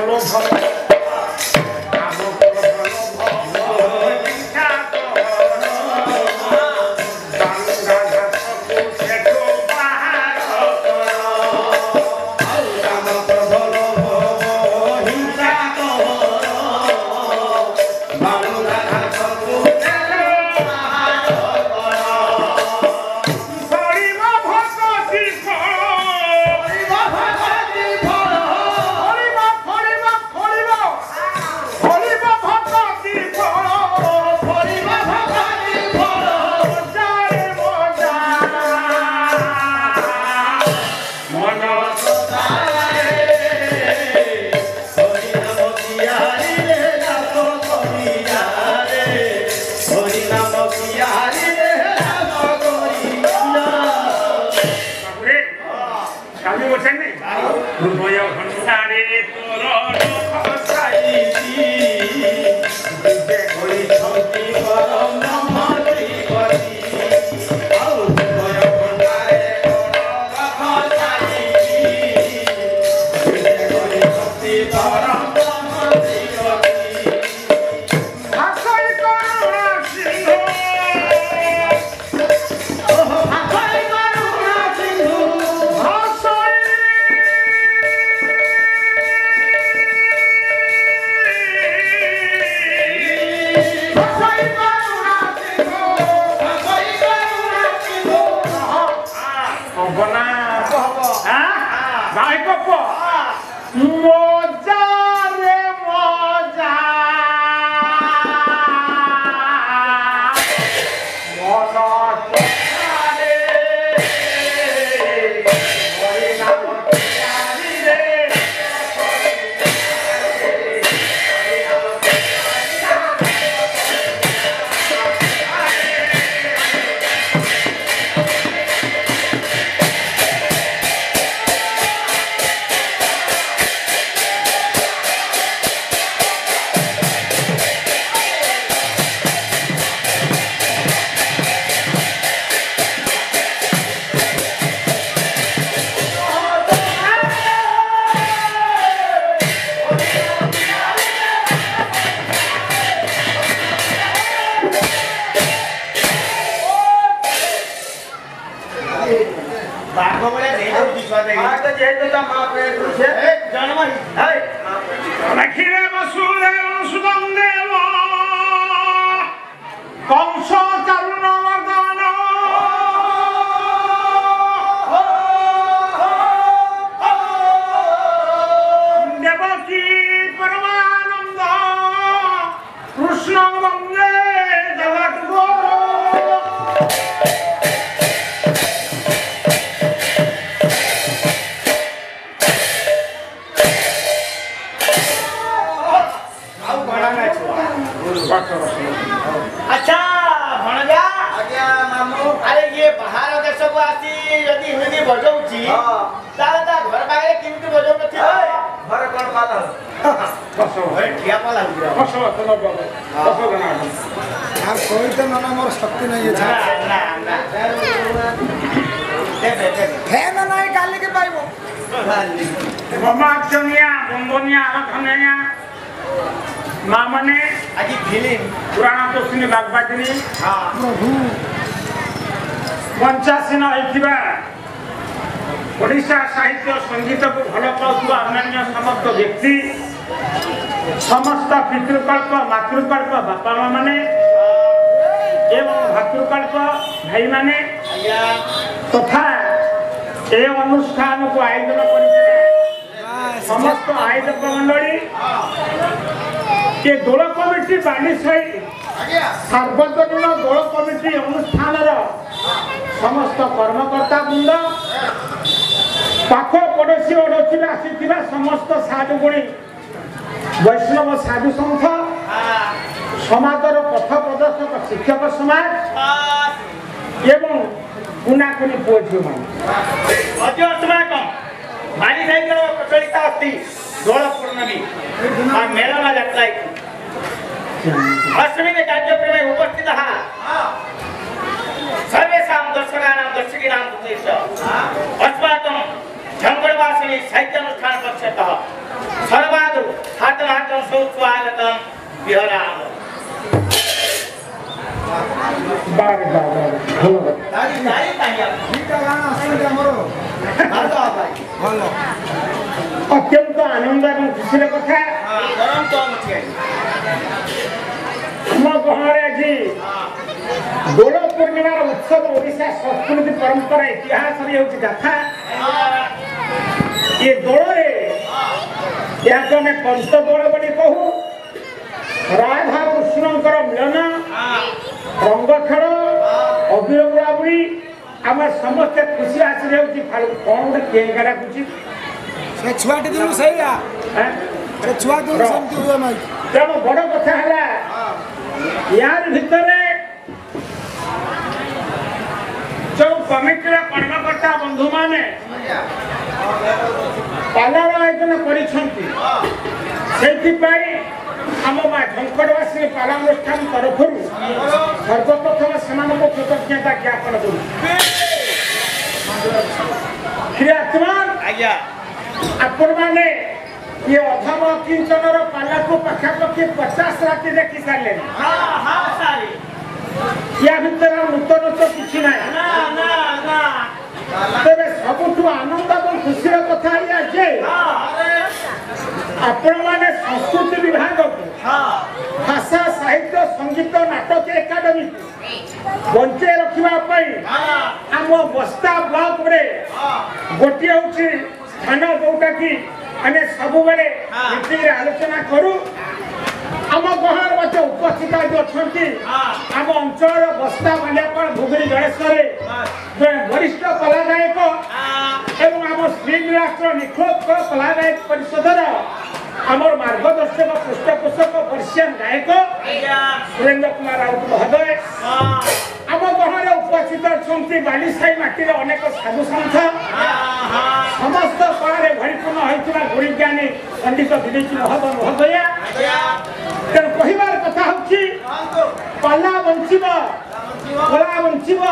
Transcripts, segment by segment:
ভালো ভালো ओडिशा साहित्य संगीत को भल पाउथुवा अन्य समस्त व्यक्ति समस्त पितृकल्प मातृकल्प बापा माँ माने एवं भातृकल्प भाई माने तथा ए अनुष्ठान को आयोजन कर समस्त आयोजक मंडली के दोल कमिटी बाली सही सार्वजनीन दोल कमिटी अनुष्ठान समस्त कर्मकर्ता वृंद पाख पड़ोशी ओडोशी आसी समस्त साधुगुणी वैष्णव साधु संघ समाजर पथ प्रदर्शक शिक्षक समाज एवं कुनाकुनी पुओ झील मानी प्रचलिता अस्ति दोल पूर्णमी मेला जाता अष्टमी कार्यक्रम उपस्थित सर्वेषां दर्शकानां दर्शकीनां अस्माकं झंगड़वासिनी साहित्यानुष्ठान पक्षतः सर्वादौ सुस्वागतम विहराम बार बार धन्यवाद दाई दाई ताया गीता गाना असली हमरो हालो भाई ଭଲ अत्यंत आनंद और खुशी कथा हां गरम तो मुझे आम गाँव जी दोल पूर्णिमार उत्सव ओडिशा संस्कृति परंपरा इतिहास गाथा ये दोल यहाँ पंच दोल बोली कहू राधा कृष्णकर मिलन रंग खेल अबीर बुड़ाबुड़ी आम समस्ते खुशी आसी कौन गोटे केक डाकुची ସେ ଛୁଆଟି ଦିନୁ ସେଇଆ ସେ ଛୁଆ ଦିନୁ ସେମିତି ହୁଏ ମାଇ तेणु बड़ कथा है यार भितर जो कमिटी कर्मकर्ता बंधु माने पालार आयोजन आम झंकड़वासी पालानुष्ठान तरफ सर्वप्रथम से कृतज्ञता ज्ञापन कर आपण मैंने ये अधम किंचन पाला को पखापाखि 50 राति देखी सारे या भितर नूतन तो किसी ना तेरे सबुठ आनंद और खुशी कथा जे आपण मैंने संस्कृति विभाग को भाषा साहित्य संगीत नाटक एकाडेमी बंचे रखा आम बस्ता ब्लॉक रे गोटे हूँ स्थान जोटा कि आने सब बेले आलोचना करूँ आम गाँव मत उपस्थित जो अच्छा आम अंचल बस्ता बालियापाल भुगुरी गणेश्वर जड़े वरिष्ठ कला गायक एवं आम श्रीनिवास निखोज कला गायक परिषदर आमर मार्गदर्शक पृष्ठपोषक पर्सियान गायक सुरेंद्र कुमार राउत महोदय आम गाँव उपस्थित अच्छा बालीसाई माटी अनेक साधु सन्थ समस्त कलार भरिपूर्ण होता गुणीज्ञानी पंडित विदेशी महोदय तेणु कहबार कथा हूँ पाला बंचब कला बंचब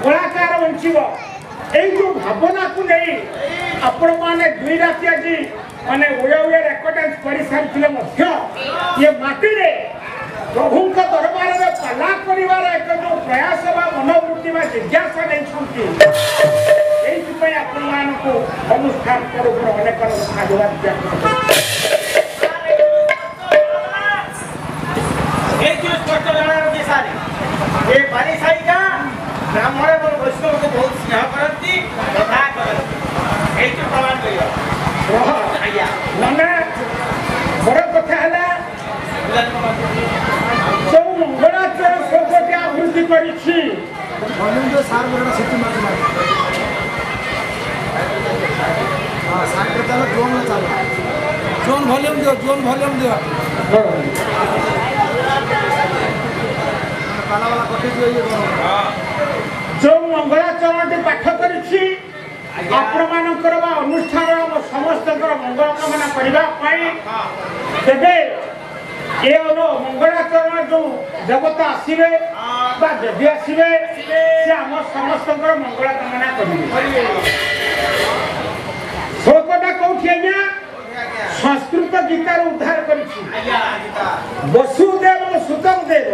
कलाकार बंचब यही जो भावना को नहीं आपण मैंने 2 राति आज माने ओया रेकर्डेंस कर सारी ये माटी प्रभु दरबार में पाला कर एक जो प्रयास मनोवृत्ति जिज्ञासा नहीं अनुष्ठान तरफ अनेक धन्यवाद ज्ञापन ब्राह्मण और वैष्णव को बहुत स्नेह करती कथा प्रमाण मैंने बड़ कथा है जो मंगलाचर शोभटे आवृत्ति कर वॉल्यूम जो सार बोलना सिटी मत मार हां सार के चलो जोन में चलो जोन वॉल्यूम दो काला वाला कटे दियो ये जो मंगलाचरण पाठ करी आपण मानकर अनुष्ठान समस्त मंगल कामना करने ये मंगलाचरण जो देवता आसवे देवी आसवे से आम समस्त मंगल कामना करेंगे श्लोकटा कौटी आज्ञा संस्कृत गीतार उद्धार कर वसुदेव सुतम देव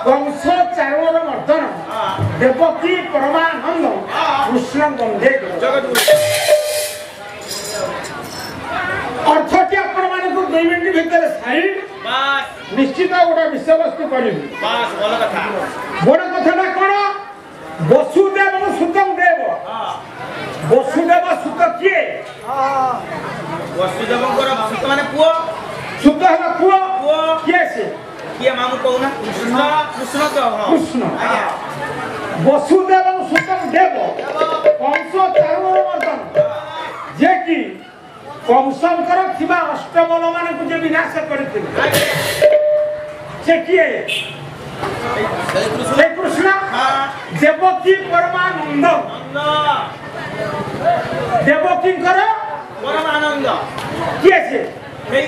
वंश चारण मर्दन देवकी परमानंद कृष्ण बंदे अर्थटी आपण मान 2 मिनिट भितर सारी निश्चित गोटे विषय वस्तु कर बड़ कथा कौन वसुदेव सुतम देव वसुदेव सुत किए वसुदेव सुत माने पुओ सुत है पुओ किए से किए मामू कहूना कृष्ण तो कृष्ण वसुदेव सुतम देव कंस चारण मर्दन जे कि कंसंकर थिबा अष्टबल मान को जे विनाश करथिले से किए से कृष्ण देवकी परमानंद देवकी परमानंद किए से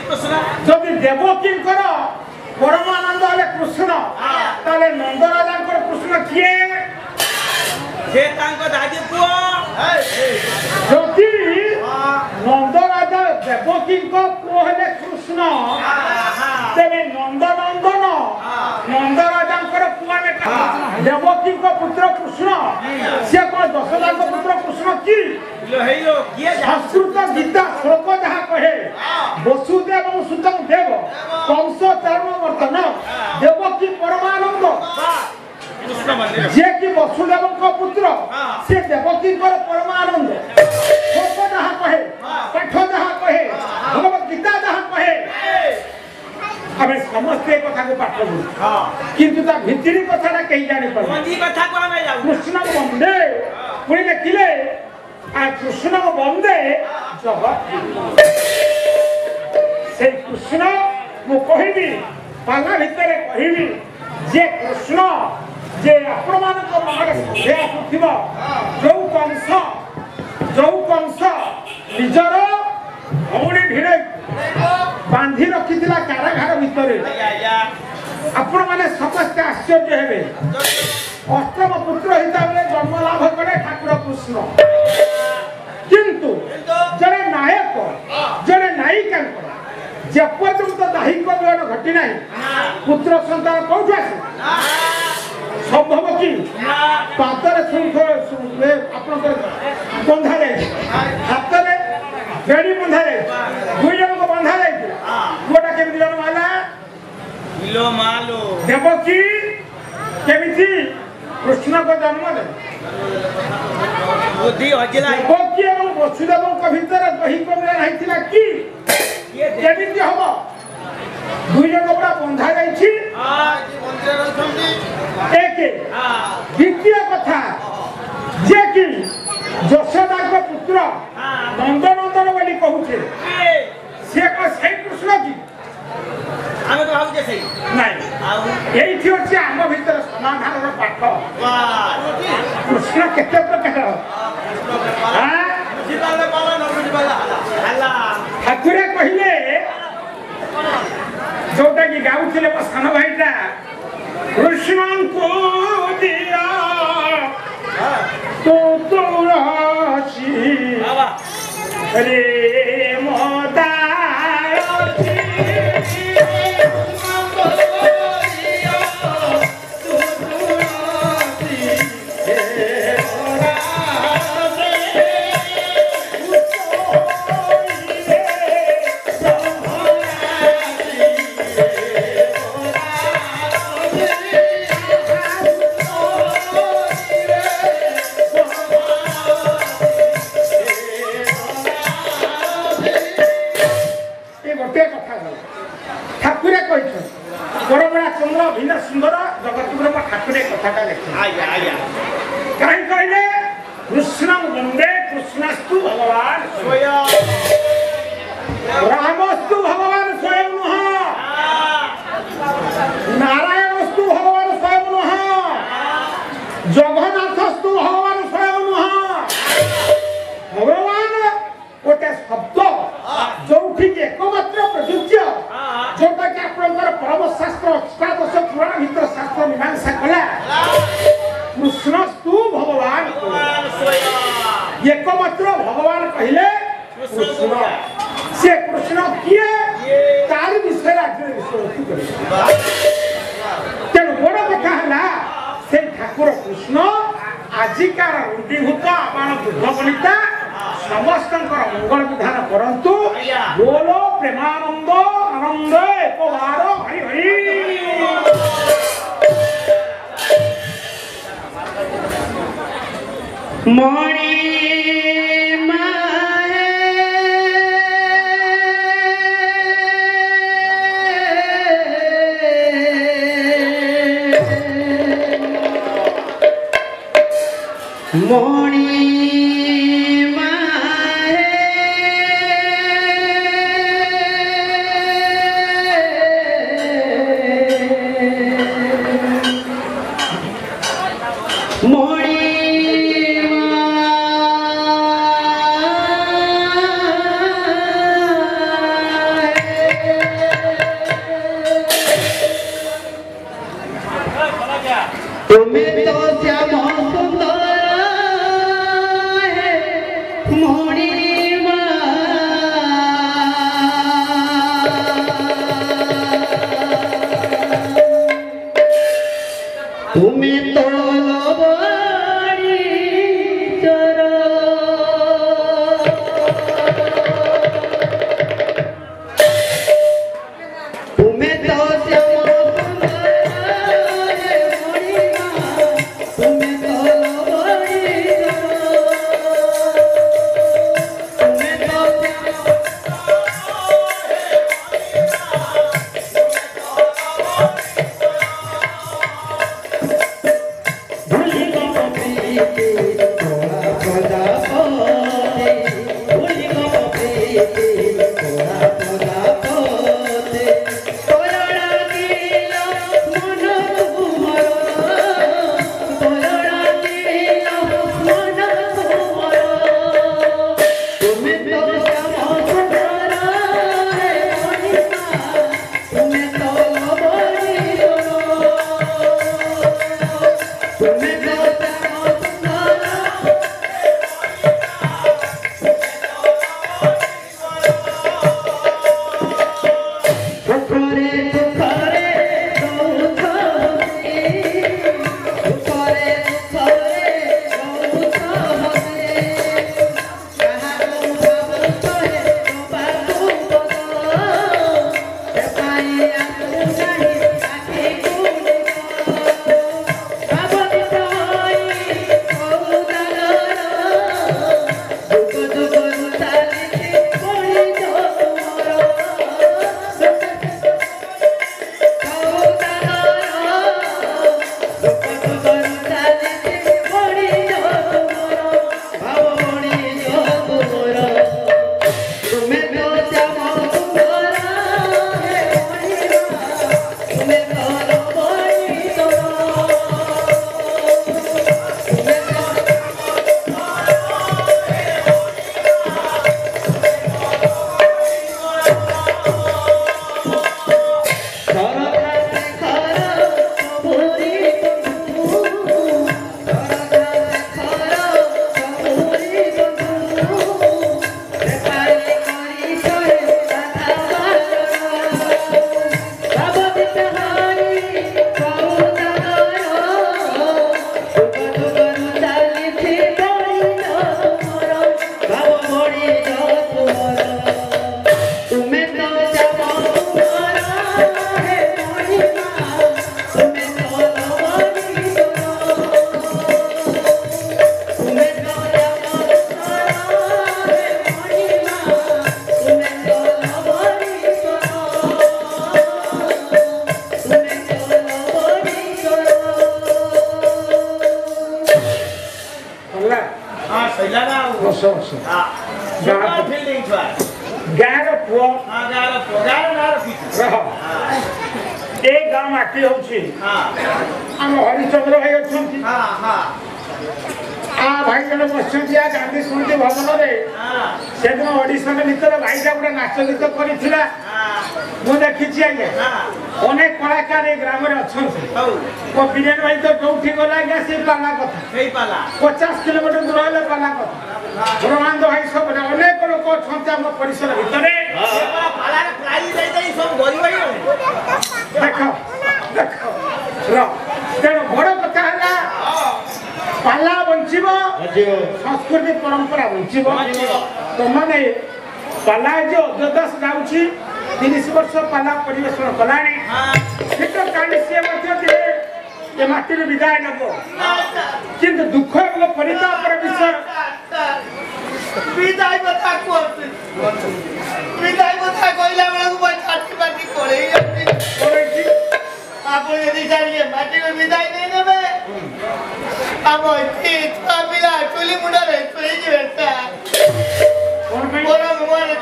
कृष्ण जदि देवकी परमानंद हेले कृष्ण ताले नंदराजा कृष्ण किए से तांको दादी पुओ जदि नंदराजा देवकी को कहले कृष्ण तेरे नंदनंदन नंदराजा पुआ बेटा देवकी को पुत्र कृष्ण से कौन दशरथ को पुत्र कृष्ण की संस्कृत गीता श्लोक जहाँ कहे वसुदेव सुतम देव कंस चरण वर्तन देवकी परमानंद जे कि वसुदेव को पुत्र से देवकी को परमानंद श्लोक जहाँ कहे पाठ जहाँ कहे भगवत गीता जहाँ कहे आम समस्ते कथा को पाठ किंतु ता भितरी कथा कहीं जानी कृष्ण वंदे पुणी देखिले कृष्ण वंदे जगत से कृष्ण मु कहबी पाला भितर कहबी जे कृष्ण जे आपण मन सन्देह आसुथिबा जो कंस निजर भौणी भिड़े बांधी रखी कारागार भितर आपण मैंने समस्त आश्चर्य हेबे अष्टम पुत्र हिसाब से जन्म लाभ करे ठाकुर कृष्ण किंतु जड़े नायक जड़े नायिका जेपर्यंत दाहिक मिलन घटी ना पुत्र संतान कौट आसे संभव कि पादर बंधा जाए हाथ में बेड़ी बंधा जाए दुई जन को बंधा जाए पुआटा केमी जन्म है देवकी केमी कृष्ण को जन्म दे देवकी और वसुदेव भीतर दैहिक मिलन होता कि केमी हम दुई जन पूरा बंधा जाइए एक द्वितीय कथा जे कि यशोदा को पुत्र नंदनंदन बोली कहूचे से सही कृष्ण की आम तो भावुचे सही नहीं एठी होची आम भीतर समाधान पाठ कृष्ण केते प्रकार ठाकुर कहले जोटा कि गाउथिले मो सान भाईटा कृष्ण को दिया तो तुलसी रे मोदा सुंदर जगतपुर ठाकुर कथा कहीं कहले कृष्ण वंदे कृष्णस्तु भगवान स्वयं रामस्तु भगवान स्वयं नुह नारायणस्तु भगवान स्वयं नुह जगन्नाथस्तु भगवान स्वयं नुह भगवान गोटे शब्द जो एकमात्र प्रयोज्य जोटा कि आपंकर परम शास्त्र अष्टादश पुराण भीतर शास्त्र मीमांसा कला कृष्णस्तु भगवान एकमात्र भगवान कहले कृष्ण से कृष्ण किए तार विषय तेणु बड़ कथा है से ठाकुर कृष्ण आजिकार रूढ़ीभूत आपण बुद्धबनिता समस्त मंगल विधान करंतु बोलो प्रेमानंद आनंद एक बार हरि हरि मणि हरिचंद्र भाई अच्छा भाई जन बस गांधी स्मृति भवन से दिन ऑडिशन भर भाईटा गोटे नाच गीत कर देखी आज्ञा अनेक कलाकार ग्राम में अच्छा बीरेन भाई तो कौटी गला आज्ञा से पाला कथा 50 किलोमीटर दूर है पाला कथा ब्रह्मांड भाई सब अनेक लोक अच्छा परिसर भितर देख देख तेणु बड़ कथा है पाला बंचब संस्कृति परंपरा बंचब तुमने पाला जो अद्वैदास गाँची 30 वर्ष पाला परिवेशन कला सी माटी विदाय नब कि दुख एवं परिताप विषय विदाय बता विदाय बता कहला बेलू छाती बाटी पड़े आप जानिए माटी में विदाय नहीं नेबे हम छुआ पिला चुली मुंडा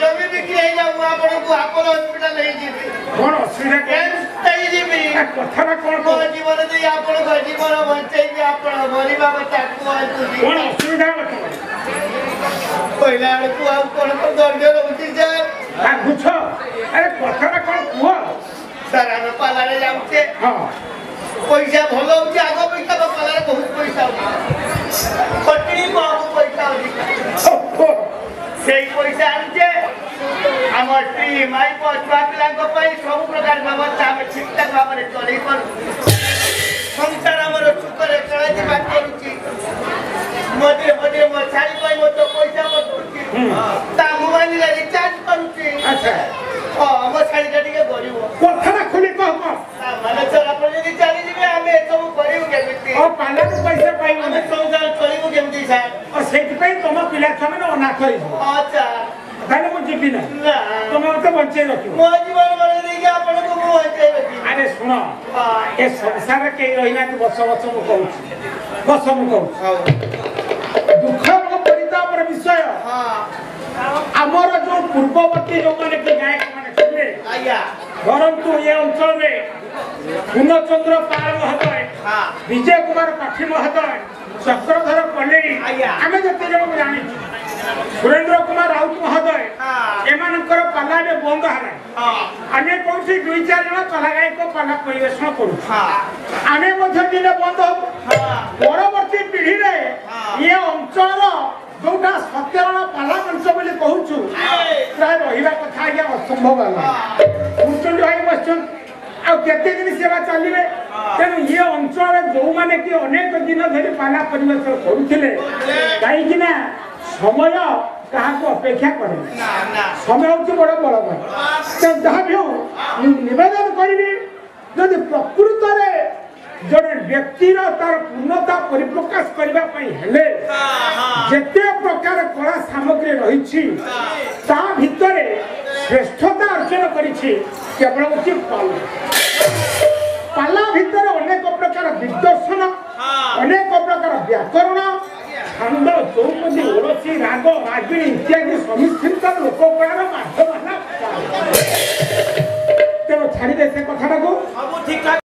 जमी बिक्री हो जाऊ आपको आपोलो हॉस्पिटल नहीं जीवी कौन असुविधा नहीं जीवी कथा कौन जीवन दे आपन जीवन बंचेबी आपन मरिबा बता कौन असुविधा पहला को आ कौन को दर्द रहउची जे आ गुछ अरे कथा कौन कुआ सर हम पाला रे जाउछे हां पैसा भलो होची आगो पैसा तो पाला रे बहुत पैसा होची खटनी को पैसा होची सेई पैसा आनचे हमर टी माई को छुआ पिला को पई सब प्रकार व्यवस्था में ठीक ठाक भाव में चली पर संसार हमर सुकर चलाती बात करूची मधे मधे मछारी पई मो तो पैसा बतुची ता मोबाइल रे रिचार्ज करूची अच्छा हमर साड़ी काटी के गरिबो कथा खुली कह माने सर अपन यदि चली जिबे हमें सब करियो केमिति और पाला के पैसा पाइबो हमें संसार चलिबो केमिति सर और सेति पई तुम पिला छमे न अनाथ होइबो अच्छा ताले मु जीबी ना तुम तो बंचे रखियो मो जीवन माने देखि आपन को मो ଆରେ ଶୁଣ ଏ ସଂସାରରେ କେହି ରହିନାହାନ୍ତି ବର୍ଷ ବର୍ଷ ମୁଁ କହୁଛି ଦୁଃଖ ଓ ପରିତାପର ବିଷୟ ଆମର ଯୋଉ ପୂର୍ବବର୍ତ୍ତୀ ଯୋଉମାନେ କି ଗାୟକ ମାନେ ଥିଲେ ଧରନ୍ତୁ ଏ ଅଞ୍ଚଳରେ ପୂର୍ଣ୍ଣଚନ୍ଦ୍ର ପାଳ ମହୋଦୟ ବିଜୟ କୁମାର ପାଠୀ ମହୋଦୟ ଚକ୍ରଧର ପଲେଇ ଆମେ ଯେତେ ଜଣକୁ ଜାଣିଛୁ ସୁରେନ୍ଦ୍ର କୁମାର ରାଉତ ମହୋଦୟ ଏମାନଙ୍କର ପାଲା ଏବେ ବନ୍ଦ ହେଲା ଆମେ କହୁଛି 2-4 ଜଣ ପାଲା ଗାୟକ ପାଲା ପରିବେଷଣ କରୁଛୁ ଆମେ ମଧ୍ୟ ଦିନେ ବନ୍ଦ ହବ ପରବର୍ତ୍ତୀ ପିଢ଼ିରେ ଏ ଅଞ୍ଚଳର ଯୋଉଟା ସତ୍ୟରଣ ପାଲା ମଞ୍ଚ ବୋଲି କହୁଛୁ ପ୍ରାୟ ରହିବା କଥା ଆଜ୍ଞା ଅସମ୍ଭବ ହେଲା ବୁଝୁଛନ୍ତି ଭାଇ ବସିଛନ୍ତି ଆଉ କେତେ ଦିନ ସେବା ଚାଲିବେ ତେଣୁ ଏ ଅଞ୍ଚଳରେ ଯୋଉମାନେ କି ଅନେକ ଦିନ ଧରି ପାଲା ପରିବେଷଣ କରୁଥିଲେ କାହିଁକି ନା ସମୟ କାହାକୁ ଅପେକ୍ଷା କରେ ସମୟ ହଉଛି ବଡ ବଳବାନ ଯାହା ବି ହଉ ମୁଁ ନିବେଦନ କରିବି ଯଦି ପ୍ରକୃତରେ ଜଣେ ବ୍ୟକ୍ତିର ତାର ପୂର୍ଣ୍ଣତା ପରିପ୍ରକାଶ କରିବା ପାଇଁ ହେଲେ ଯେତେ ପ୍ରକାର କଳା ସାମଗ୍ରୀ ରହିଛି ତା ଭିତରେ ଶ୍ରେଷ୍ଠତା ଅର୍ଜନ କରିଛି କେବଳ ହଉଛି ପାଲା ଭିତରେ ଅନେକ ପ୍ରକାର ଦିଗ୍ଦର୍ଶନ ଅନେକ ପ୍ରକାର ବ୍ୟାକରଣ ଛନ୍ଦ ଚୌପଦୀ ଓଡଶୀ ରାଗ ରାଗିଣୀ ଇତ୍ୟାଦି ସମିଶ୍ରିତ ଲୋକକଳାର ମାଧ୍ୟମ ହେଲା ତେଣୁ ଛାଡ଼ିଦେ ସେ କଥାଟାକୁ